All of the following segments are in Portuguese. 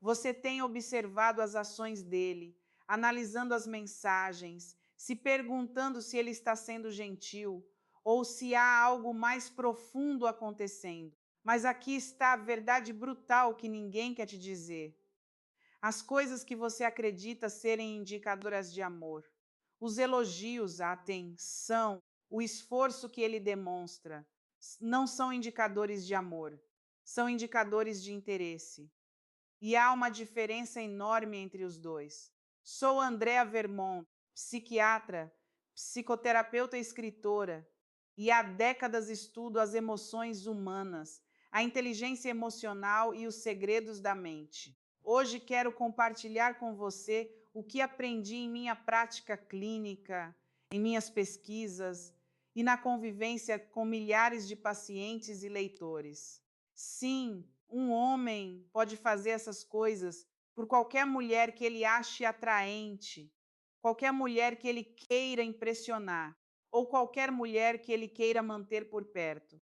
Você tem observado as ações dele, analisando as mensagens, se perguntando se ele está sendo gentil ou se há algo mais profundo acontecendo. Mas aqui está a verdade brutal que ninguém quer te dizer. As coisas que você acredita serem indicadoras de amor, os elogios, a atenção, o esforço que ele demonstra, não são indicadores de amor, são indicadores de interesse. E há uma diferença enorme entre os dois. Sou Andrea Vermont, psiquiatra, psicoterapeuta e escritora, e há décadas estudo as emoções humanas, a inteligência emocional e os segredos da mente. Hoje quero compartilhar com você o que aprendi em minha prática clínica, em minhas pesquisas e na convivência com milhares de pacientes e leitores. Sim, um homem pode fazer essas coisas por qualquer mulher que ele ache atraente, qualquer mulher que ele queira impressionar, ou qualquer mulher que ele queira manter por perto.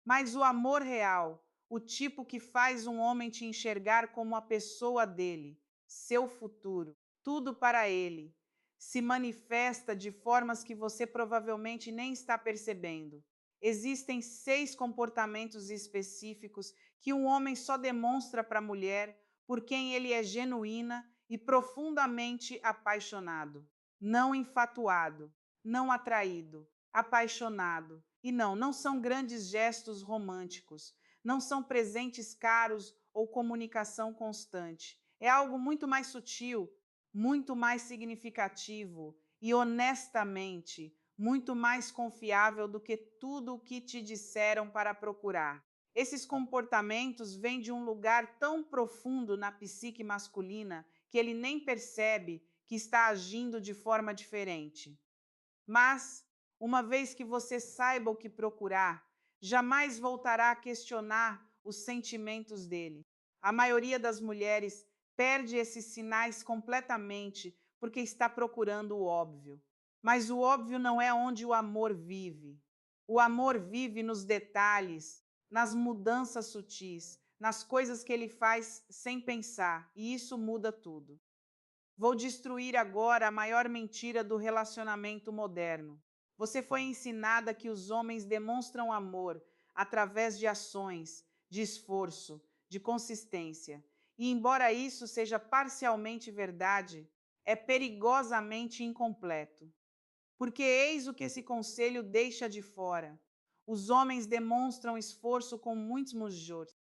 Mas o amor real, o tipo que faz um homem te enxergar como a pessoa dele, seu futuro, tudo para ele, se manifesta de formas que você provavelmente nem está percebendo. Existem 6 comportamentos específicos que um homem só demonstra para a mulher por quem ele é genuína e profundamente apaixonado. Não infatuado, não atraído, apaixonado. E não são grandes gestos românticos, não são presentes caros ou comunicação constante. É algo muito mais sutil, muito mais significativo e, honestamente, muito mais confiável do que tudo o que te disseram para procurar. Esses comportamentos vêm de um lugar tão profundo na psique masculina que ele nem percebe que está agindo de forma diferente. Mas, uma vez que você saiba o que procurar, jamais voltará a questionar os sentimentos dele. A maioria das mulheres perde esses sinais completamente porque está procurando o óbvio. Mas o óbvio não é onde o amor vive. O amor vive nos detalhes, nas mudanças sutis, nas coisas que ele faz sem pensar, e isso muda tudo. Vou destruir agora a maior mentira do relacionamento moderno. Você foi ensinada que os homens demonstram amor através de ações, de esforço, de consistência. E, embora isso seja parcialmente verdade, é perigosamente incompleto. Porque eis o que esse conselho deixa de fora. Os homens demonstram esforço com muitos mujores.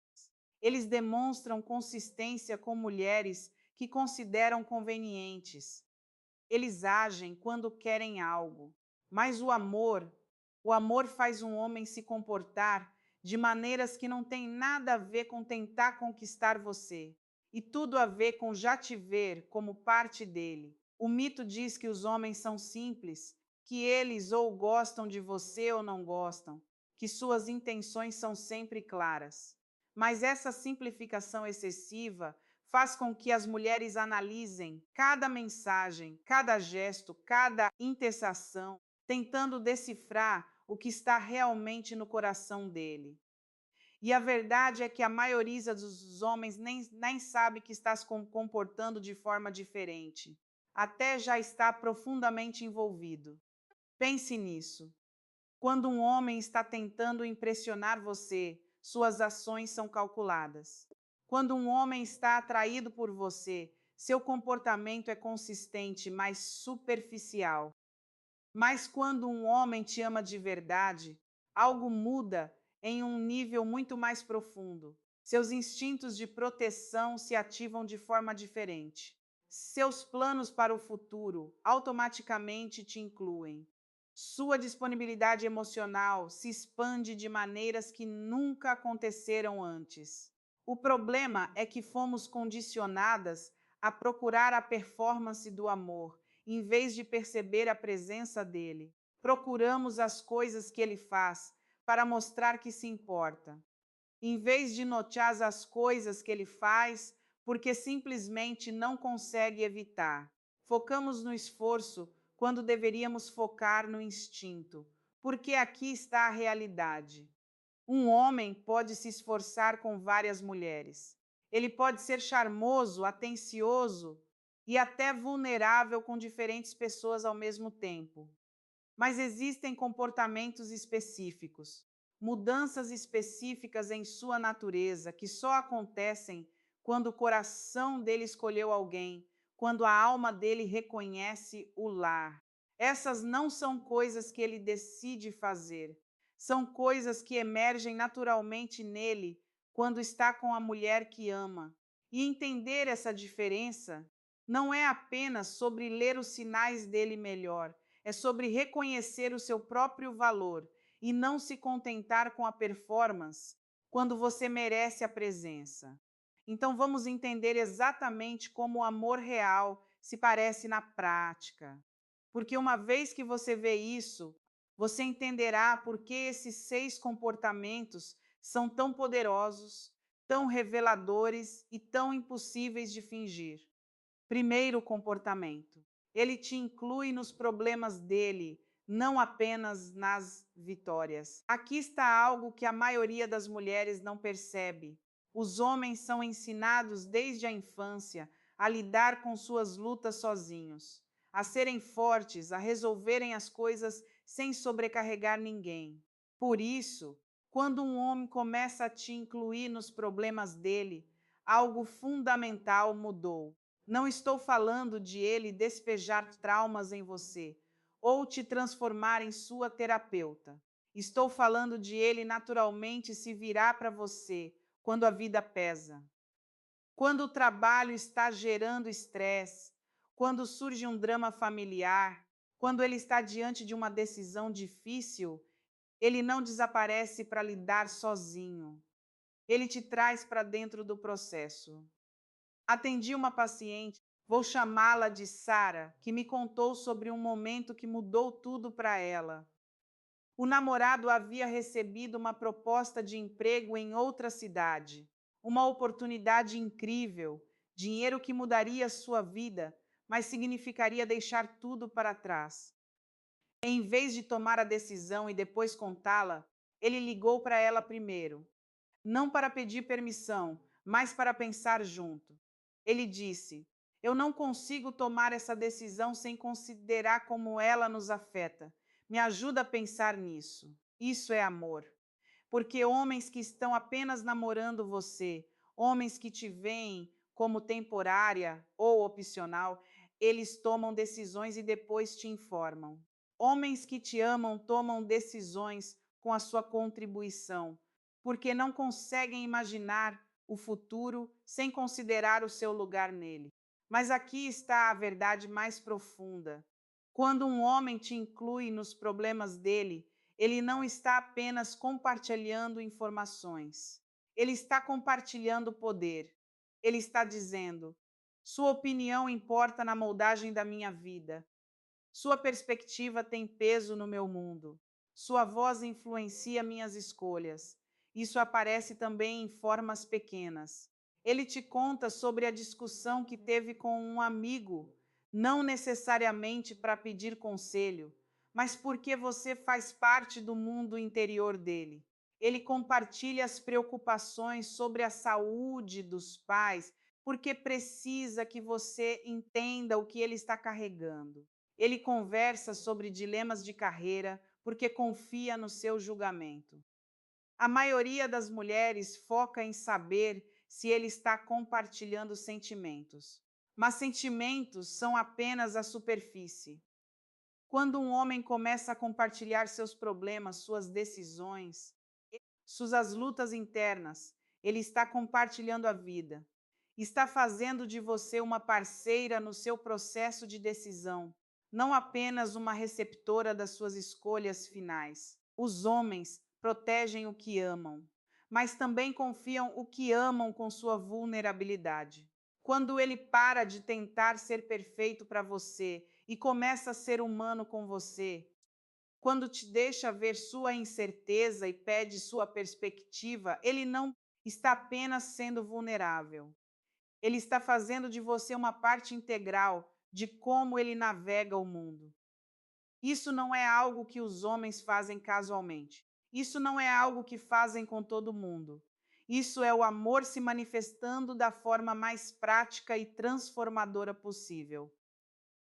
Eles demonstram consistência com mulheres que consideram convenientes. Eles agem quando querem algo. Mas o amor faz um homem se comportar de maneiras que não têm nada a ver com tentar conquistar você, e tudo a ver com já te ver como parte dele. O mito diz que os homens são simples, que eles ou gostam de você ou não gostam, que suas intenções são sempre claras. Mas essa simplificação excessiva faz com que as mulheres analisem cada mensagem, cada gesto, cada intersação, tentando decifrar o que está realmente no coração dele. E a verdade é que a maioria dos homens nem sabe que está se comportando de forma diferente, até já está profundamente envolvido. Pense nisso. Quando um homem está tentando impressionar você, suas ações são calculadas. Quando um homem está atraído por você, seu comportamento é consistente, mas superficial. Mas quando um homem te ama de verdade, algo muda em um nível muito mais profundo. Seus instintos de proteção se ativam de forma diferente. Seus planos para o futuro automaticamente te incluem. Sua disponibilidade emocional se expande de maneiras que nunca aconteceram antes. O problema é que fomos condicionadas a procurar a performance do amor, em vez de perceber a presença dele. Procuramos as coisas que ele faz para mostrar que se importa, em vez de notar as coisas que ele faz porque simplesmente não consegue evitar. Focamos no esforço quando deveríamos focar no instinto, porque aqui está a realidade. Um homem pode se esforçar com várias mulheres. Ele pode ser charmoso, atencioso e até vulnerável com diferentes pessoas ao mesmo tempo. Mas existem comportamentos específicos, mudanças específicas em sua natureza que só acontecem quando o coração dele escolheu alguém, quando a alma dele reconhece o lar. Essas não são coisas que ele decide fazer, são coisas que emergem naturalmente nele quando está com a mulher que ama. E entender essa diferença não é apenas sobre ler os sinais dele melhor, é sobre reconhecer o seu próprio valor e não se contentar com a performance quando você merece a presença. Então vamos entender exatamente como o amor real se parece na prática. Porque uma vez que você vê isso, você entenderá por que esses 6 comportamentos são tão poderosos, tão reveladores e tão impossíveis de fingir. Primeiro comportamento. Ele te inclui nos problemas dele, não apenas nas vitórias. Aqui está algo que a maioria das mulheres não percebe. Os homens são ensinados desde a infância a lidar com suas lutas sozinhos, a serem fortes, a resolverem as coisas sem sobrecarregar ninguém. Por isso, quando um homem começa a te incluir nos problemas dele, algo fundamental mudou. Não estou falando de ele despejar traumas em você ou te transformar em sua terapeuta. Estou falando de ele naturalmente se virar para você quando a vida pesa. Quando o trabalho está gerando estresse, quando surge um drama familiar, quando ele está diante de uma decisão difícil, ele não desaparece para lidar sozinho. Ele te traz para dentro do processo. Atendi uma paciente, vou chamá-la de Sara, que me contou sobre um momento que mudou tudo para ela. O namorado havia recebido uma proposta de emprego em outra cidade, uma oportunidade incrível, dinheiro que mudaria sua vida, mas significaria deixar tudo para trás. Em vez de tomar a decisão e depois contá-la, ele ligou para ela primeiro, não para pedir permissão, mas para pensar junto. Ele disse: Eu não consigo tomar essa decisão sem considerar como ela nos afeta. Me ajuda a pensar nisso. Isso é amor. Porque homens que estão apenas namorando você, homens que te veem como temporária ou opcional, eles tomam decisões e depois te informam. Homens que te amam tomam decisões com a sua contribuição, porque não conseguem imaginar o futuro sem considerar o seu lugar nele. Mas aqui está a verdade mais profunda. Quando um homem te inclui nos problemas dele, ele não está apenas compartilhando informações. Ele está compartilhando poder. Ele está dizendo: sua opinião importa na moldagem da minha vida. Sua perspectiva tem peso no meu mundo. Sua voz influencia minhas escolhas. Isso aparece também em formas pequenas. Ele te conta sobre a discussão que teve com um amigo, não necessariamente para pedir conselho, mas porque você faz parte do mundo interior dele. Ele compartilha as preocupações sobre a saúde dos pais, porque precisa que você entenda o que ele está carregando. Ele conversa sobre dilemas de carreira porque confia no seu julgamento. A maioria das mulheres foca em saber se ele está compartilhando sentimentos. Mas sentimentos são apenas a superfície. Quando um homem começa a compartilhar seus problemas, suas decisões, suas lutas internas, ele está compartilhando a vida. Está fazendo de você uma parceira no seu processo de decisão, não apenas uma receptora das suas escolhas finais. Os homens protegem o que amam, mas também confiam o que amam com sua vulnerabilidade. Quando ele para de tentar ser perfeito para você e começa a ser humano com você, quando te deixa ver sua incerteza e pede sua perspectiva, ele não está apenas sendo vulnerável. Ele está fazendo de você uma parte integral de como ele navega o mundo. Isso não é algo que os homens fazem casualmente. Isso não é algo que fazem com todo mundo. Isso é o amor se manifestando da forma mais prática e transformadora possível.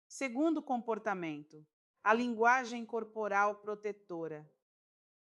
Segundo comportamento, a linguagem corporal protetora.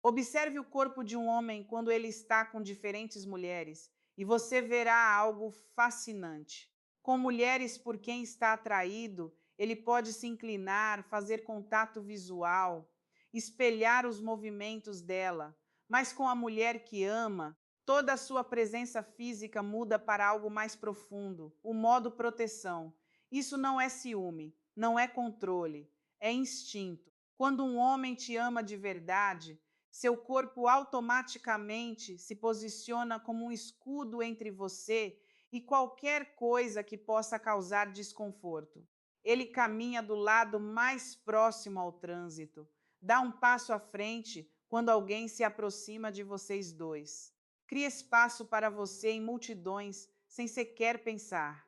Observe o corpo de um homem quando ele está com diferentes mulheres e você verá algo fascinante. Com mulheres por quem está atraído, ele pode se inclinar, fazer contato visual, espelhar os movimentos dela, mas com a mulher que ama, toda a sua presença física muda para algo mais profundo, o modo proteção. Isso não é ciúme, não é controle, é instinto. Quando um homem te ama de verdade, seu corpo automaticamente se posiciona como um escudo entre você e qualquer coisa que possa causar desconforto. Ele caminha do lado mais próximo ao trânsito, dá um passo à frente quando alguém se aproxima de vocês dois. Cria espaço para você em multidões sem sequer pensar.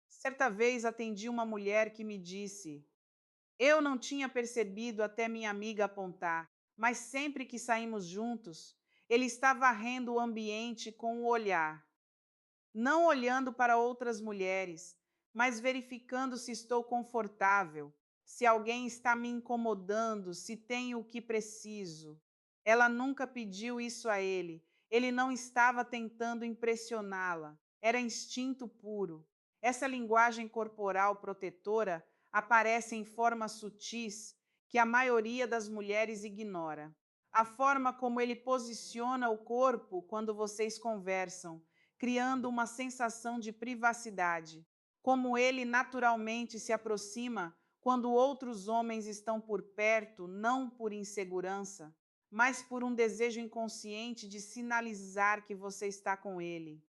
Certa vez atendi uma mulher que me disse: eu não tinha percebido até minha amiga apontar, mas sempre que saímos juntos, ele está varrendo o ambiente com o olhar, não olhando para outras mulheres, mas verificando se estou confortável, se alguém está me incomodando, se tenho o que preciso. Ela nunca pediu isso a ele, ele não estava tentando impressioná-la, era instinto puro. Essa linguagem corporal protetora aparece em formas sutis que a maioria das mulheres ignora. A forma como ele posiciona o corpo quando vocês conversam, criando uma sensação de privacidade, como ele naturalmente se aproxima quando outros homens estão por perto, não por insegurança, mas por um desejo inconsciente de sinalizar que você está com ele.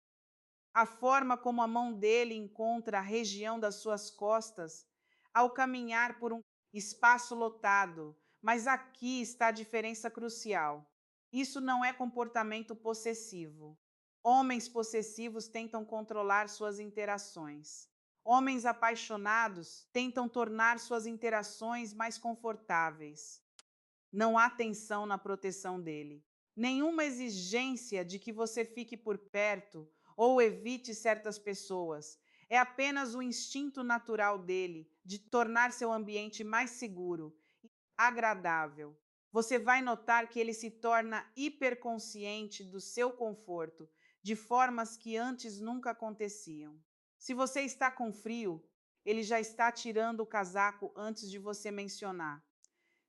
A forma como a mão dele encontra a região das suas costas ao caminhar por um espaço lotado, mas aqui está a diferença crucial. Isso não é comportamento possessivo. Homens possessivos tentam controlar suas interações. Homens apaixonados tentam tornar suas interações mais confortáveis. Não há tensão na proteção dele. Nenhuma exigência de que você fique por perto ou evite certas pessoas. É apenas o instinto natural dele de tornar seu ambiente mais seguro e agradável. Você vai notar que ele se torna hiperconsciente do seu conforto, de formas que antes nunca aconteciam. Se você está com frio, ele já está tirando o casaco antes de você mencionar.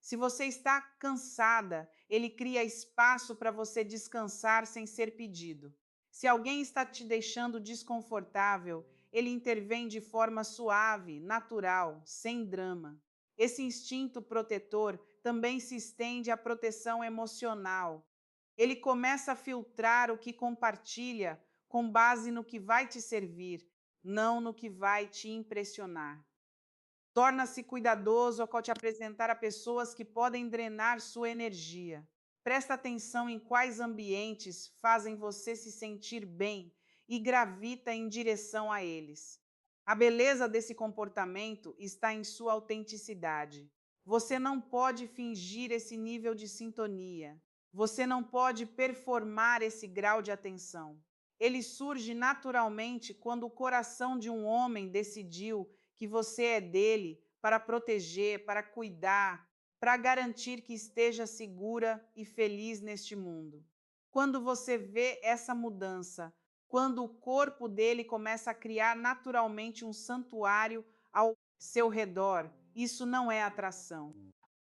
Se você está cansada, ele cria espaço para você descansar sem ser pedido. Se alguém está te deixando desconfortável, ele intervém de forma suave, natural, sem drama. Esse instinto protetor também se estende à proteção emocional. Ele começa a filtrar o que compartilha com base no que vai te servir, não no que vai te impressionar. Torna-se cuidadoso ao te apresentar a pessoas que podem drenar sua energia. Presta atenção em quais ambientes fazem você se sentir bem e gravita em direção a eles. A beleza desse comportamento está em sua autenticidade. Você não pode fingir esse nível de sintonia. Você não pode performar esse grau de atenção. Ele surge naturalmente quando o coração de um homem decidiu que você é dele para proteger, para cuidar, para garantir que esteja segura e feliz neste mundo. Quando você vê essa mudança, quando o corpo dele começa a criar naturalmente um santuário ao seu redor, isso não é atração.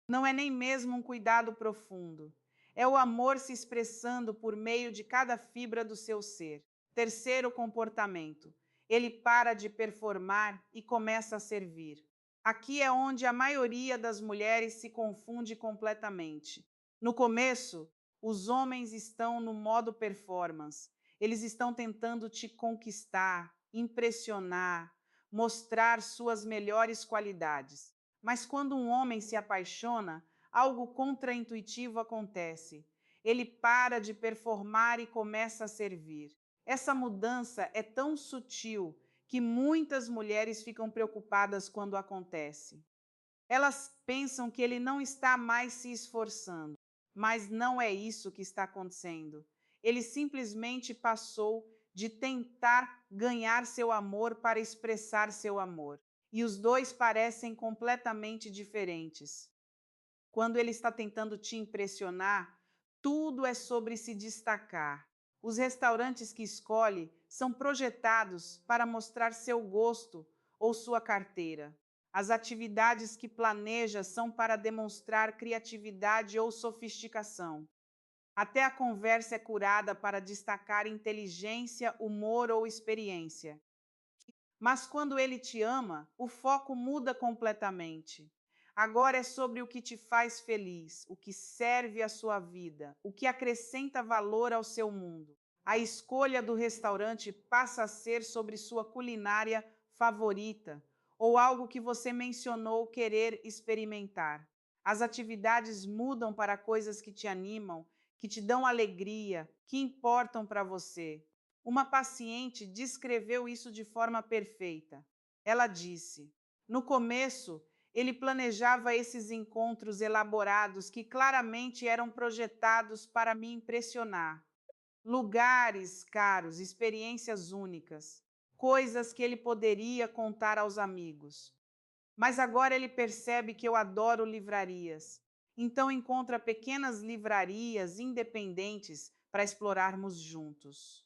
Não é nem mesmo um cuidado profundo. É o amor se expressando por meio de cada fibra do seu ser. Terceiro comportamento. Ele para de performar e começa a servir. Aqui é onde a maioria das mulheres se confunde completamente. No começo, os homens estão no modo performance. Eles estão tentando te conquistar, impressionar, mostrar suas melhores qualidades. Mas quando um homem se apaixona, algo contraintuitivo acontece. Ele para de performar e começa a servir. Essa mudança é tão sutil que muitas mulheres ficam preocupadas quando acontece. Elas pensam que ele não está mais se esforçando, mas não é isso que está acontecendo. Ele simplesmente passou de tentar ganhar seu amor para expressar seu amor. E os dois parecem completamente diferentes. Quando ele está tentando te impressionar, tudo é sobre se destacar. Os restaurantes que escolhe são projetados para mostrar seu gosto ou sua carteira. As atividades que planeja são para demonstrar criatividade ou sofisticação. Até a conversa é curada para destacar inteligência, humor ou experiência. Mas quando ele te ama, o foco muda completamente. Agora é sobre o que te faz feliz, o que serve à sua vida, o que acrescenta valor ao seu mundo. A escolha do restaurante passa a ser sobre sua culinária favorita ou algo que você mencionou querer experimentar. As atividades mudam para coisas que te animam, que te dão alegria, que importam para você. Uma paciente descreveu isso de forma perfeita. Ela disse: no começo, ele planejava esses encontros elaborados que claramente eram projetados para me impressionar. Lugares caros, experiências únicas, coisas que ele poderia contar aos amigos. Mas agora ele percebe que eu adoro livrarias. Então encontra pequenas livrarias independentes para explorarmos juntos.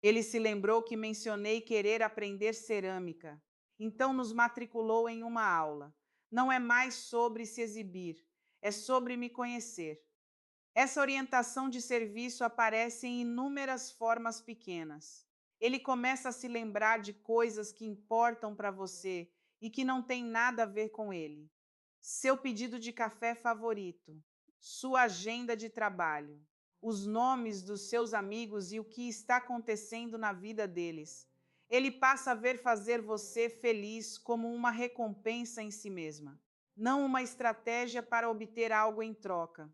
Ele se lembrou que mencionei querer aprender cerâmica, então nos matriculou em uma aula. Não é mais sobre se exibir, é sobre me conhecer. Essa orientação de serviço aparece em inúmeras formas pequenas. Ele começa a se lembrar de coisas que importam para você e que não têm nada a ver com ele. Seu pedido de café favorito, sua agenda de trabalho, os nomes dos seus amigos e o que está acontecendo na vida deles. Ele passa a ver fazer você feliz como uma recompensa em si mesma, não uma estratégia para obter algo em troca.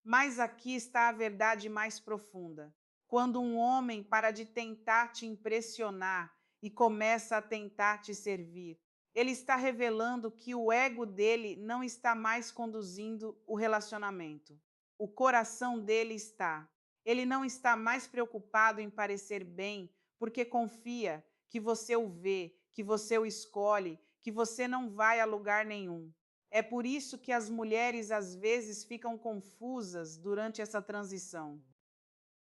Mas aqui está a verdade mais profunda. Quando um homem para de tentar te impressionar e começa a tentar te servir, ele está revelando que o ego dele não está mais conduzindo o relacionamento. O coração dele está. Ele não está mais preocupado em parecer bem, porque confia que você o vê, que você o escolhe, que você não vai a lugar nenhum. É por isso que as mulheres às vezes ficam confusas durante essa transição.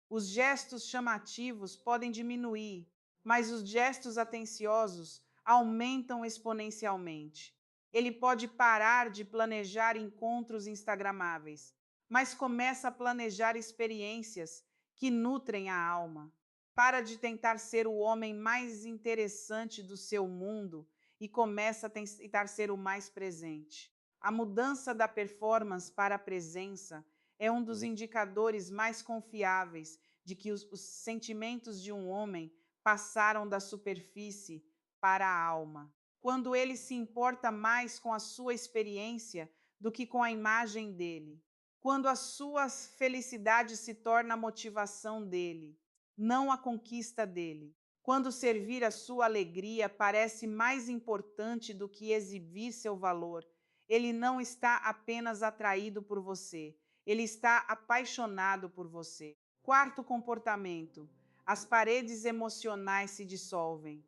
Os gestos chamativos podem diminuir, mas os gestos atenciosos aumentam exponencialmente. Ele pode parar de planejar encontros instagramáveis, mas começa a planejar experiências que nutrem a alma. Para de tentar ser o homem mais interessante do seu mundo e começa a tentar ser o mais presente. A mudança da performance para a presença é um dos indicadores mais confiáveis de que os sentimentos de um homem passaram da superfície para a alma. Quando ele se importa mais com a sua experiência do que com a imagem dele. Quando a sua felicidade se torna a motivação dele, não a conquista dele. Quando servir a sua alegria parece mais importante do que exibir seu valor, ele não está apenas atraído por você, ele está apaixonado por você. Quarto comportamento: as paredes emocionais se dissolvem.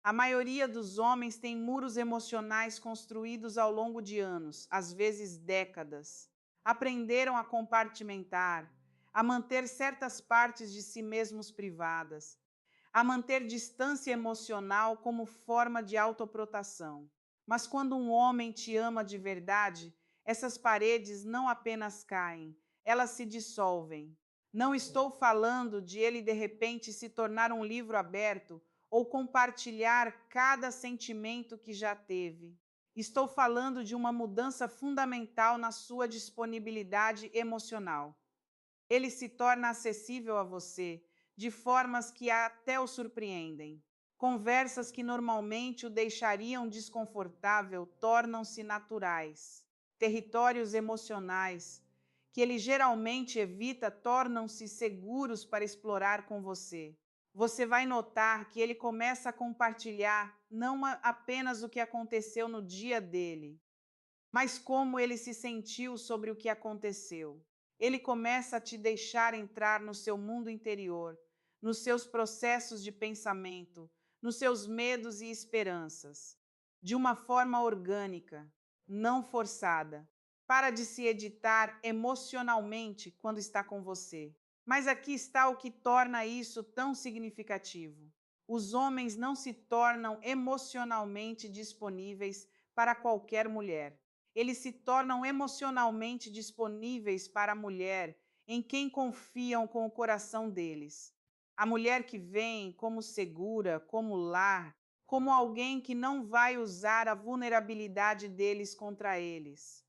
A maioria dos homens tem muros emocionais construídos ao longo de anos, às vezes décadas. Aprenderam a compartimentar, a manter certas partes de si mesmos privadas, a manter distância emocional como forma de autoproteção. Mas quando um homem te ama de verdade, essas paredes não apenas caem, elas se dissolvem. Não estou falando de ele de repente se tornar um livro aberto ou compartilhar cada sentimento que já teve. Estou falando de uma mudança fundamental na sua disponibilidade emocional. Ele se torna acessível a você de formas que até o surpreendem. Conversas que normalmente o deixariam desconfortável tornam-se naturais. Territórios emocionais que ele geralmente evita tornam-se seguros para explorar com você. Você vai notar que ele começa a compartilhar não apenas o que aconteceu no dia dele, mas como ele se sentiu sobre o que aconteceu. Ele começa a te deixar entrar no seu mundo interior, nos seus processos de pensamento, nos seus medos e esperanças, de uma forma orgânica, não forçada. Para de se editar emocionalmente quando está com você. Mas aqui está o que torna isso tão significativo. Os homens não se tornam emocionalmente disponíveis para qualquer mulher. Eles se tornam emocionalmente disponíveis para a mulher em quem confiam com o coração deles. A mulher que vem como segura, como lar, como alguém que não vai usar a vulnerabilidade deles contra eles.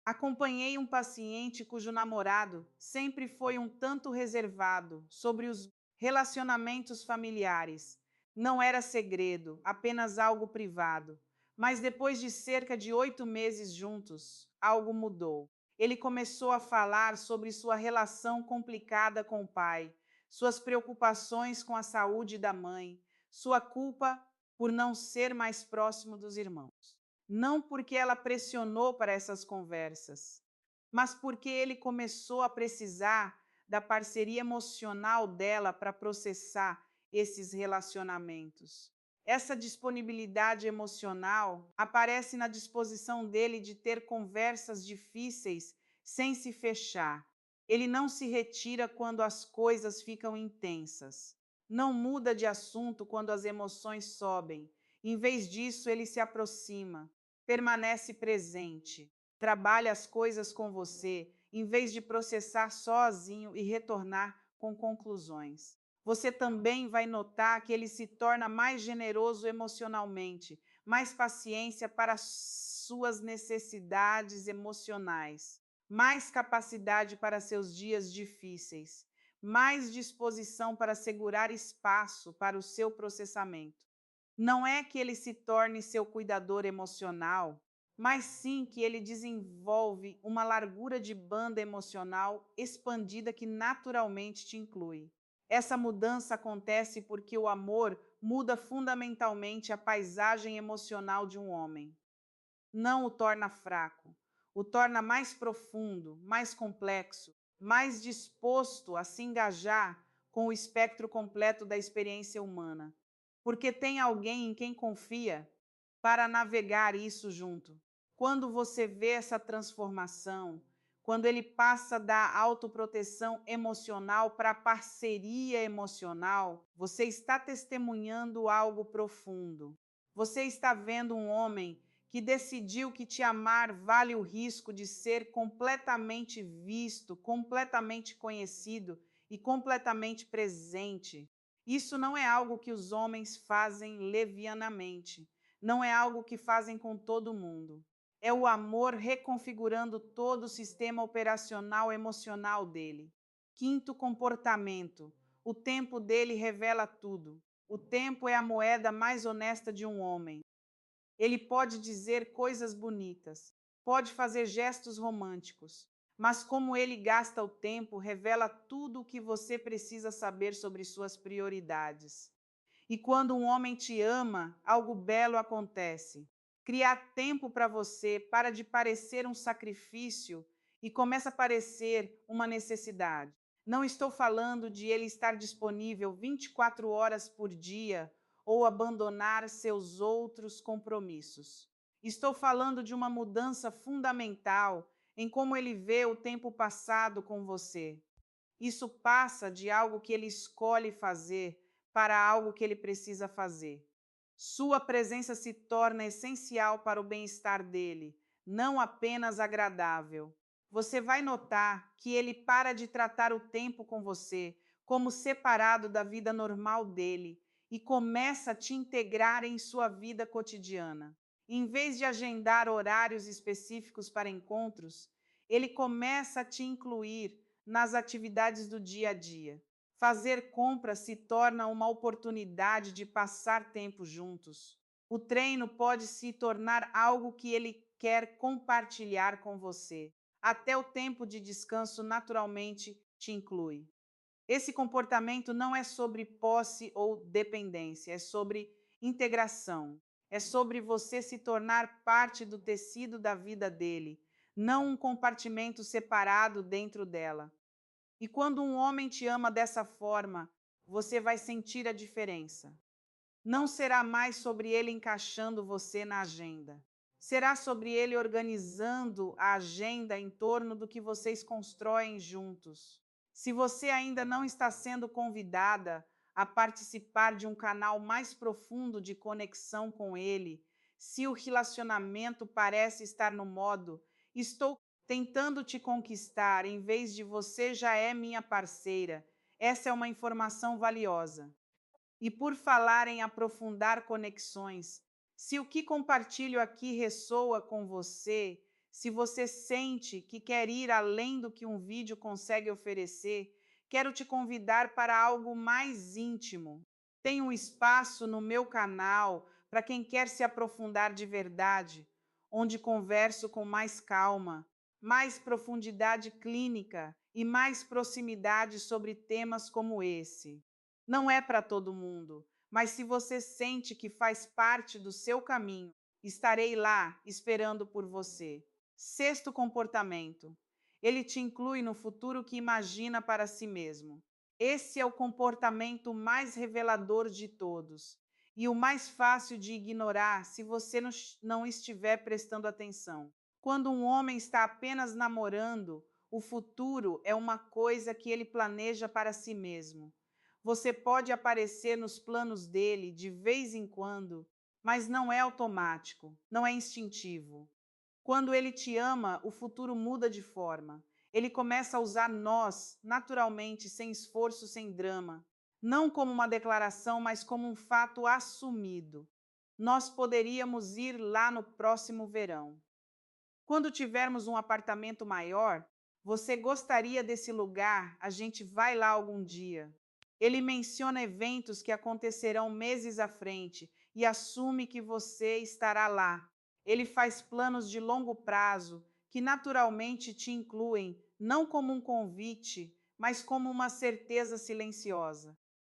Acompanhei um paciente cujo namorado sempre foi um tanto reservado sobre os relacionamentos familiares. Não era segredo, apenas algo privado. Mas depois de cerca de 8 meses juntos, algo mudou. Ele começou a falar sobre sua relação complicada com o pai, suas preocupações com a saúde da mãe, sua culpa por não ser mais próximo dos irmãos. Não porque ela pressionou para essas conversas, mas porque ele começou a precisar da parceria emocional dela para processar esses relacionamentos. Essa disponibilidade emocional aparece na disposição dele de ter conversas difíceis sem se fechar. Ele não se retira quando as coisas ficam intensas. Não muda de assunto quando as emoções sobem. Em vez disso, ele se aproxima, permanece presente, trabalha as coisas com você, em vez de processar sozinho e retornar com conclusões. Você também vai notar que ele se torna mais generoso emocionalmente, mais paciência para suas necessidades emocionais, mais capacidade para seus dias difíceis, mais disposição para segurar espaço para o seu processamento. Não é que ele se torne seu cuidador emocional, mas sim que ele desenvolve uma largura de banda emocional expandida que naturalmente te inclui. Essa mudança acontece porque o amor muda fundamentalmente a paisagem emocional de um homem. Não o torna fraco, o torna mais profundo, mais complexo, mais disposto a se engajar com o espectro completo da experiência humana, porque tem alguém em quem confia para navegar isso junto. Quando você vê essa transformação, quando ele passa da autoproteção emocional para a parceria emocional, você está testemunhando algo profundo. Você está vendo um homem que decidiu que te amar vale o risco de ser completamente visto, completamente conhecido e completamente presente. Isso não é algo que os homens fazem levianamente, não é algo que fazem com todo mundo. É o amor reconfigurando todo o sistema operacional emocional dele. Quinto comportamento. O tempo dele revela tudo. O tempo é a moeda mais honesta de um homem. Ele pode dizer coisas bonitas, pode fazer gestos românticos, mas como ele gasta o tempo revela tudo o que você precisa saber sobre suas prioridades. E quando um homem te ama, algo belo acontece. Criar tempo para você para de parecer um sacrifício e começa a parecer uma necessidade. Não estou falando de ele estar disponível 24 horas por dia ou abandonar seus outros compromissos. Estou falando de uma mudança fundamental em como ele vê o tempo passado com você. Isso passa de algo que ele escolhe fazer para algo que ele precisa fazer. Sua presença se torna essencial para o bem-estar dele, não apenas agradável. Você vai notar que ele para de tratar o tempo com você como separado da vida normal dele e começa a te integrar em sua vida cotidiana. Em vez de agendar horários específicos para encontros, ele começa a te incluir nas atividades do dia a dia. Fazer compras se torna uma oportunidade de passar tempo juntos. O treino pode se tornar algo que ele quer compartilhar com você. Até o tempo de descanso naturalmente te inclui. Esse comportamento não é sobre posse ou dependência, é sobre integração. É sobre você se tornar parte do tecido da vida dele, não um compartimento separado dentro dela. E quando um homem te ama dessa forma, você vai sentir a diferença. Não será mais sobre ele encaixando você na agenda. Será sobre ele organizando a agenda em torno do que vocês constroem juntos. Se você ainda não está sendo convidada a participar de um canal mais profundo de conexão com ele, se o relacionamento parece estar no modo estou tentando te conquistar em vez de você já é minha parceira, essa é uma informação valiosa. E por falar em aprofundar conexões, se o que compartilho aqui ressoa com você, se você sente que quer ir além do que um vídeo consegue oferecer, quero te convidar para algo mais íntimo. Tem um espaço no meu canal para quem quer se aprofundar de verdade, onde converso com mais calma, mais profundidade clínica e mais proximidade sobre temas como esse. Não é para todo mundo, mas se você sente que faz parte do seu caminho, estarei lá esperando por você. Sexto comportamento. Ele te inclui no futuro que imagina para si mesmo. Esse é o comportamento mais revelador de todos e o mais fácil de ignorar se você não estiver prestando atenção. Quando um homem está apenas namorando, o futuro é uma coisa que ele planeja para si mesmo. Você pode aparecer nos planos dele de vez em quando, mas não é automático, não é instintivo. Quando ele te ama, o futuro muda de forma. Ele começa a usar nós, naturalmente, sem esforço, sem drama. Não como uma declaração, mas como um fato assumido. Nós poderíamos ir lá no próximo verão. Quando tivermos um apartamento maior, você gostaria desse lugar? A gente vai lá algum dia. Ele menciona eventos que acontecerão meses à frente e assume que você estará lá. Ele faz planos de longo prazo que naturalmente te incluem, não como um convite, mas como uma certeza silenciosa.